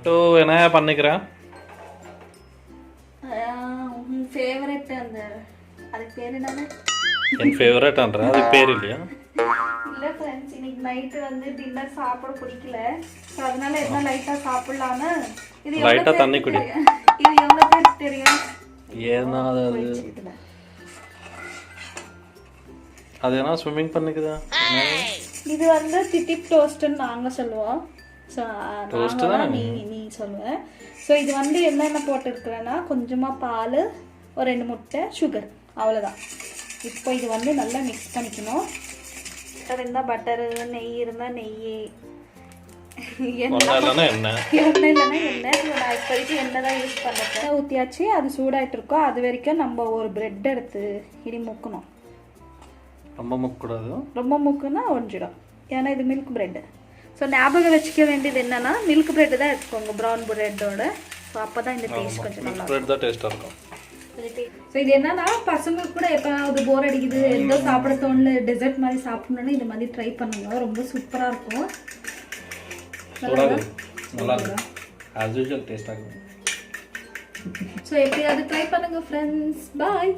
so என்ன பண்ணிக்கிறேன் உன் ஃபேவரட் அந்த அதுக்கு பேர் என்னது என் ஃபேவரட்ன்ற அதுக்கு பேர் இல்லையா இல்லை ஃப்ரெண்ட்ஸ் இன்னைக்கு நைட்டு வந்து டின்னர் சாப்பிட பிடிக்கல ஸோ அதனால என்ன லைட்டாக சாப்பிடலான்னு இது லைட்டாக தண்ணி குடி இது எவ்வளோ பேருக்கு தெரியும் ஏன்னா அது என்ன ஸ்விம்மிங் பண்ணிக்குதா இது வந்து திட்டிப் டோஸ்ட்னு நாங்கள் சொல்லுவோம் ஸோ நீ சொல்லுவேன் ஸோ இது வந்து என்னென்ன போட்டுருக்குறேன்னா கொஞ்சமாக பால் ஒரு 2 முட்டை சுகர் அவ்வளோதான் இப்போ இது வந்து நல்லா மிக்ஸ் பண்ணிக்கணும் பட்டர் இருந்தால் பட்டரு நெய் இருந்தால் நெய் எண்ணெய் இல்லைன்னா எண்ணெய் நான் இப்போதைக்கு எண்ணெய் தான் யூஸ் பண்ணுறேன் ஊற்றியாச்சு அது சூடாகிட்டு இருக்கோம் அது வரைக்கும் நம்ம ஒரு ப்ரெட் எடுத்து இடி முக்கணும் ரொம்ப முக்கூடாது ரொம்ப முக்குன்னா ஒஞ்சிடும் ஏன்னா இது மில்க் ப்ரெட்டு ஸோ ஞாபகம் வச்சுக்க வேண்டியது என்னன்னா மில்க் ப்ரெட்டு தான் எடுத்துக்கோங்க ப்ரௌன் ப்ரெட்டோட ஸோ அப்போ தான் இந்த டேஸ்ட் கொஞ்சம் நல்லா ப்ரெட் தான் டேஸ்ட்டாக இருக்கும் ஸோ இது என்னன்னா பசங்களுக்கு கூட எப்போது போர் அடிக்குது எதோ சாப்பிட தோணல டெசர்ட் மாதிரி சாப்பிடணுன்னு இந்த மாதிரி ட்ரை பண்ணுங்க ரொம்ப சூப்பராக இருக்கும் நல்லா இருக்கும் ஆஸ் யூஷுவல் டேஸ்ட்டாக இருக்கும் ஸோ எப்படியாவது ட்ரை பண்ணுங்க ஃப்ரெண்ட்ஸ் பாய்